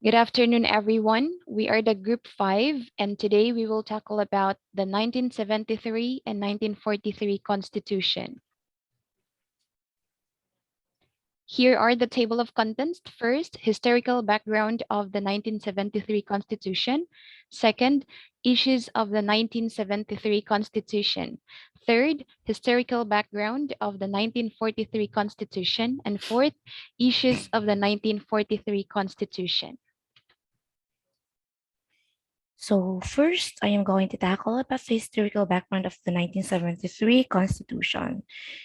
Good afternoon, everyone. We are the Group 5, and today we will tackle about the 1973 and 1943 Constitution. Here are the table of contents. First, historical background of the 1973 Constitution. Second, issues of the 1973 Constitution. Third, historical background of the 1943 Constitution. And fourth, issues of the 1943 Constitution. So first, I am going to tackle about the historical background of the 1973 Constitution.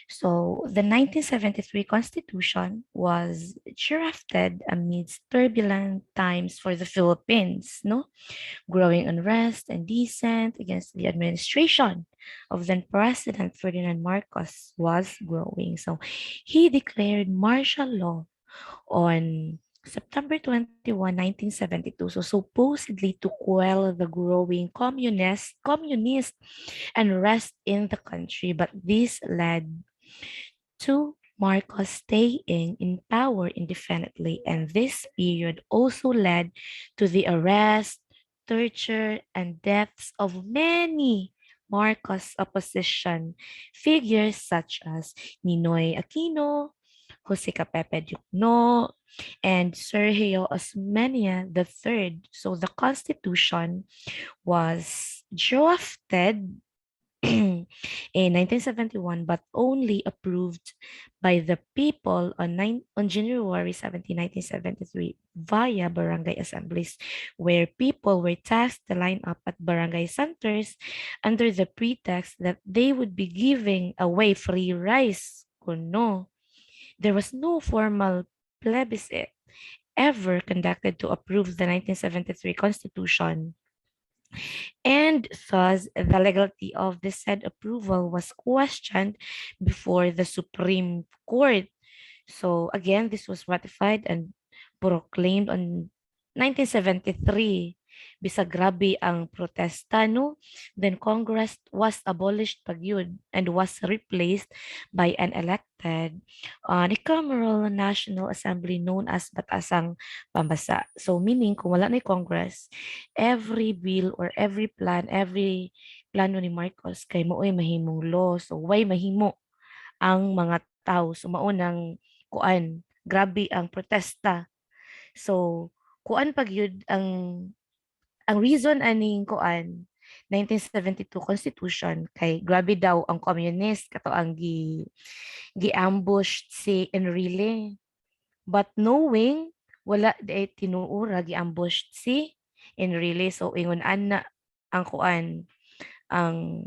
So the 1973 Constitution was drafted amidst turbulent times for the Philippines, no? Growing unrest and dissent against the administration of then President Ferdinand Marcos was growing. So he declared martial law on September 21, 1972. So supposedly to quell the growing communist unrest in the country, but this led to Marcos staying in power indefinitely, and this period also led to the arrest, torture, and deaths of many Marcos opposition figures such as Ninoy Aquino, Jose Capepe Diokno, and Sergio Osmeña III. So the Constitution was drafted in 1971 but only approved by the people on January 17, 1973 via barangay assemblies, where people were tasked to line up at barangay centers under the pretext that they would be giving away free rice. Kuno. There was no formal plebiscite ever conducted to approve the 1973 Constitution, and thus the legality of the said approval was questioned before the Supreme Court. So again, this was ratified and proclaimed on 1973. Bisag grabe ang protesta, no? Then Congress was abolished pagyud and was replaced by an elected unicameral National Assembly known as Batasang Pambansa. So meaning, kung wala na yung Congress, every bill or every plan, every plano ni Marcos kay mo'y mahimong law. So why mahimo ang mga tao? So maunang kuan, grabe ang protesta. So kuan pagyud ang reason aning kuan 1972 Constitution kay grabe daw ang communist kato ang gi-ambush si Enrile, but knowing wala di tinuura gi-ambush si Enrile, so ingon ana ang kuan ang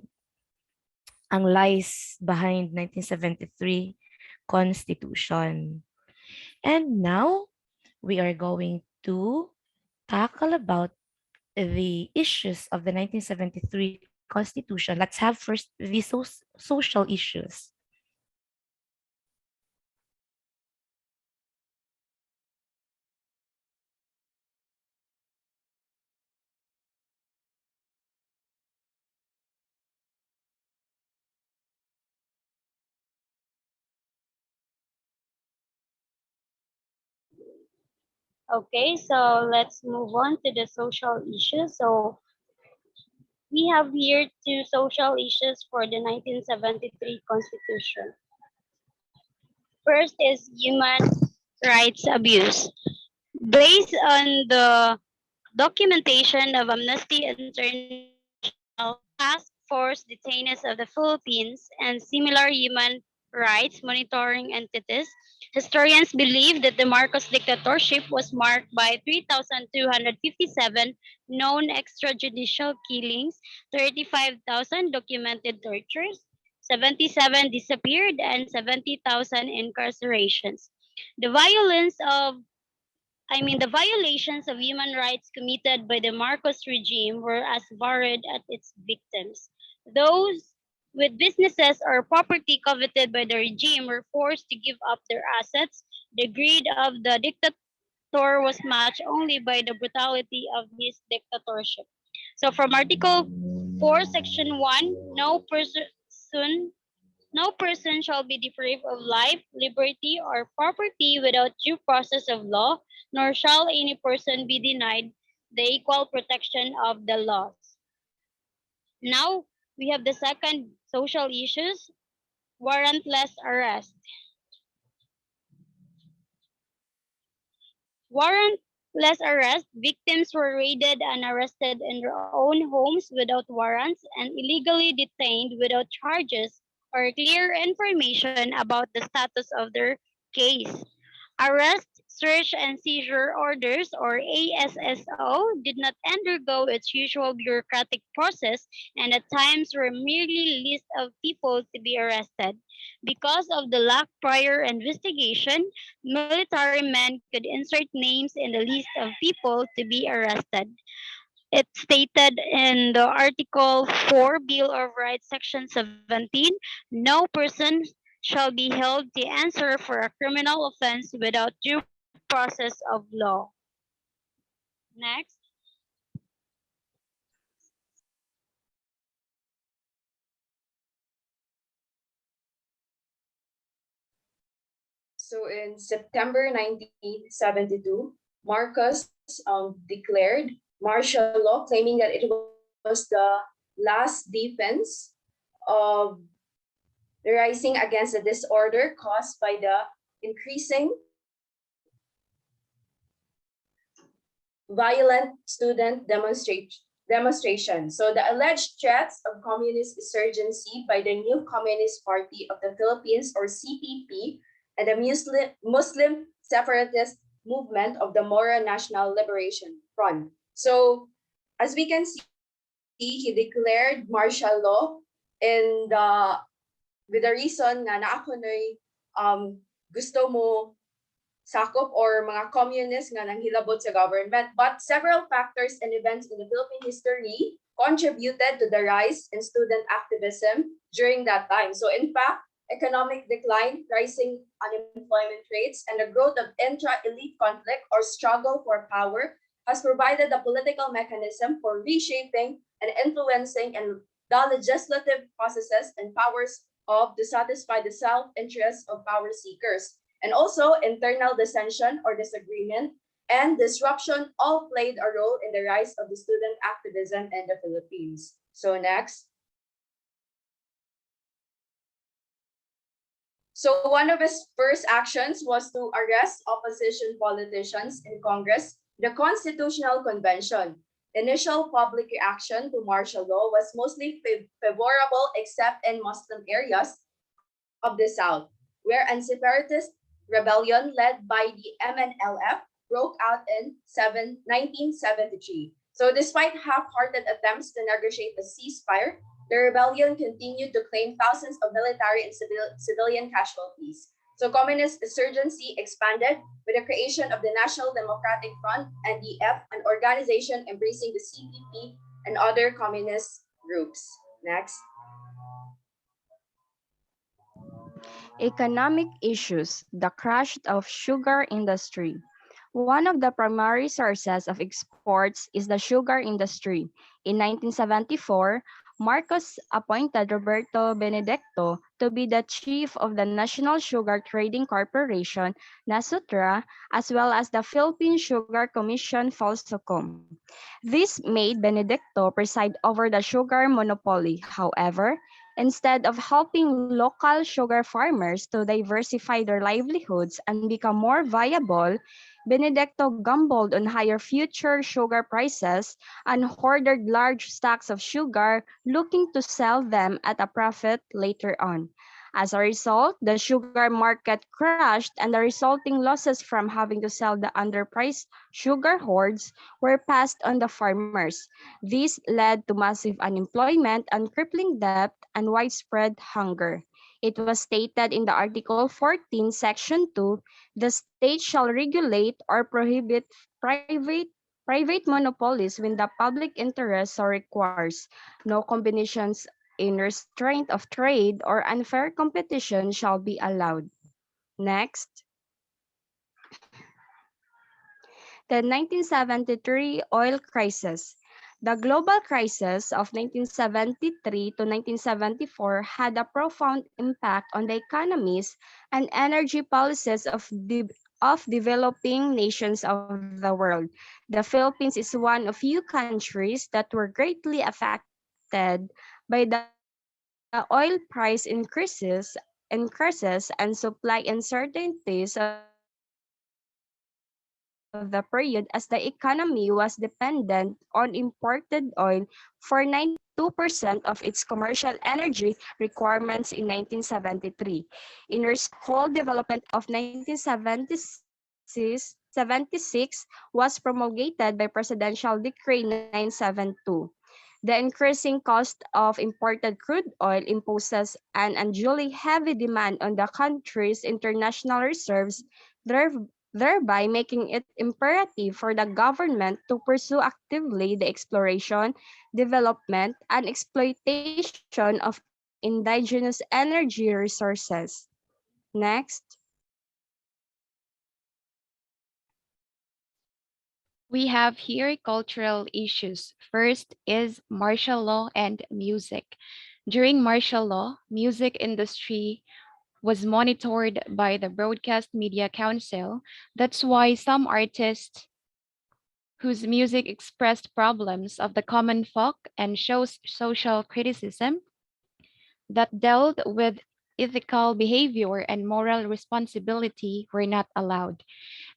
lies behind 1973 Constitution. And now we are going to tackle about the issues of the 1973 Constitution. Let's have first the social issues. Okay, so let's move on to the social issues. So we have here two social issues for the 1973 Constitution. First is human rights abuse. Based on the documentation of Amnesty International Task Force Detainees of the Philippines and similar human rights monitoring entities, historians believe that the Marcos dictatorship was marked by 3,257 known extrajudicial killings, 35,000 documented tortures, 77 disappeared, and 70,000 incarcerations. The the violations of human rights committed by the Marcos regime were as varied as its victims. Those with businesses or property coveted by the regime were forced to give up their assets. The greed of the dictator was matched only by the brutality of his dictatorship. So from Article 4, Section 1, no person No person shall be deprived of life, liberty, or property without due process of law, nor shall any person be denied the equal protection of the laws. Now, we have the second social issues, warrantless arrest. Warrantless arrest, victims were raided and arrested in their own homes without warrants and illegally detained without charges or clear information about the status of their case. Arrest, search, and seizure orders, or ASSO, did not undergo its usual bureaucratic process and at times were merely lists of people to be arrested. Because of the lack prior investigation, military men could insert names in the list of people to be arrested. It stated in the Article 4 Bill of Rights, Section 17, no person shall be held to answer for a criminal offense without due process of law. Next. So in September 1972, Marcos declared martial law, claiming that it was the last defense of the rising against the disorder caused by the increasing violent student demonstration. So the alleged threats of communist insurgency by the new Communist Party of the Philippines, or CPP, and the Muslim separatist movement of the Moro National Liberation Front. So as we can see, he declared martial law in with the reason nga naa ko gusto mo sakop or mga communists nga nanghilabot sa government. But several factors and events in the Philippine history contributed to the rise in student activism during that time. So in fact, economic decline, rising unemployment rates, and the growth of intra-elite conflict or struggle for power has provided a political mechanism for reshaping and influencing and the legislative processes and powers of to satisfy the self-interest of power seekers. And also internal dissension or disagreement and disruption all played a role in the rise of the student activism in the Philippines. So next. So one of his first actions was to arrest opposition politicians in Congress, the Constitutional Convention. Initial public reaction to martial law was mostly favorable except in Muslim areas of the South, where a separatist rebellion led by the MNLF broke out in 1973. So despite half-hearted attempts to negotiate a ceasefire, the rebellion continued to claim thousands of military and civilian casualties. So communist insurgency expanded with the creation of the National Democratic Front, NDF, an organization embracing the CPP and other communist groups. Next. Economic issues, the crash of sugar industry. One of the primary sources of exports is the sugar industry. In 1974, Marcos appointed Roberto Benedicto to be the chief of the National Sugar Trading Corporation, NASUTRA, as well as the Philippine Sugar Commission, FOLSOCOM. This made Benedicto preside over the sugar monopoly. However, instead of helping local sugar farmers to diversify their livelihoods and become more viable, Benedicto gambled on higher future sugar prices and hoarded large stocks of sugar, looking to sell them at a profit later on. As a result, the sugar market crashed and the resulting losses from having to sell the underpriced sugar hoards were passed on the farmers. This led to massive unemployment and crippling debt and widespread hunger. It was stated in the Article 14, Section 2, the state shall regulate or prohibit private monopolies when the public interest so requires. No combinations in restraint of trade or unfair competition shall be allowed. Next. The 1973 oil crisis. The global crisis of 1973 to 1974 had a profound impact on the economies and energy policies of developing nations of the world. The Philippines is one of few countries that were greatly affected by the oil price increases and supply uncertainties of the period, as the economy was dependent on imported oil for 92% of its commercial energy requirements in 1973. In response, the coal development of 1976 was promulgated by Presidential Decree 972. The increasing cost of imported crude oil imposes an unduly heavy demand on the country's international reserves, thereby making it imperative for the government to pursue actively the exploration, development, and exploitation of indigenous energy resources. Next. We have here cultural issues. First is martial law and music. During martial law, music industry was monitored by the Broadcast Media Council. That's why some artists whose music expressed problems of the common folk and shows social criticism that dealt with ethical behavior and moral responsibility were not allowed.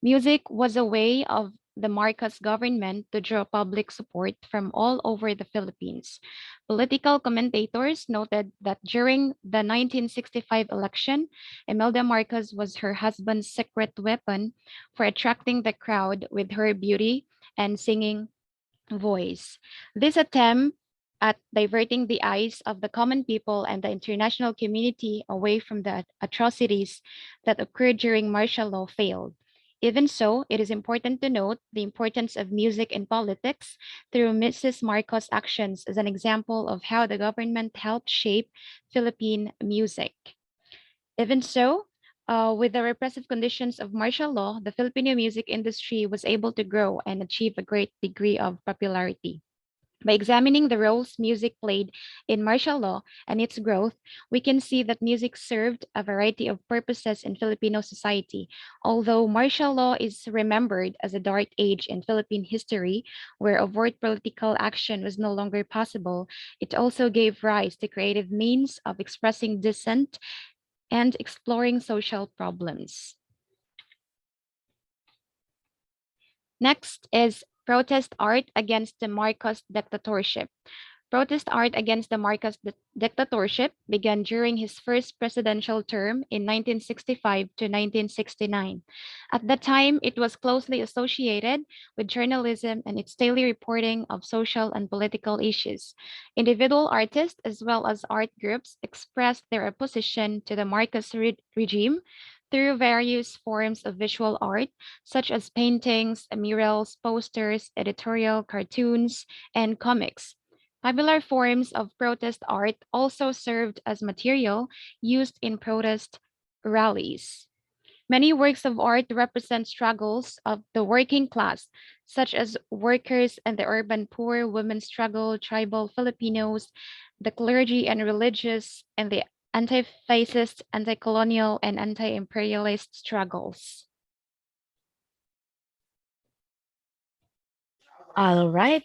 Music was a way of the Marcos government to draw public support from all over the Philippines. Political commentators noted that during the 1965 election, Imelda Marcos was her husband's secret weapon for attracting the crowd with her beauty and singing voice. This attempt at diverting the eyes of the common people and the international community away from the atrocities that occurred during martial law failed. Even so, it is important to note the importance of music in politics through Mrs. Marcos' actions as an example of how the government helped shape Philippine music. Even so, with the repressive conditions of martial law, the Filipino music industry was able to grow and achieve a great degree of popularity. By examining the roles music played in martial law and its growth, we can see that music served a variety of purposes in Filipino society. Although martial law is remembered as a dark age in Philippine history, where overt political action was no longer possible, it also gave rise to creative means of expressing dissent and exploring social problems. Next is protest art against the Marcos dictatorship. Protest art against the Marcos dictatorship began during his first presidential term in 1965 to 1969. At that time, it was closely associated with journalism and its daily reporting of social and political issues. Individual artists as well as art groups expressed their opposition to the Marcos regime through various forms of visual art, such as paintings, murals, posters, editorial, cartoons, and comics. Popular forms of protest art also served as material used in protest rallies. Many works of art represent struggles of the working class, such as workers and the urban poor, women's struggle, tribal Filipinos, the clergy and religious, and the anti-fascist, anti-colonial, and anti-imperialist struggles. All right.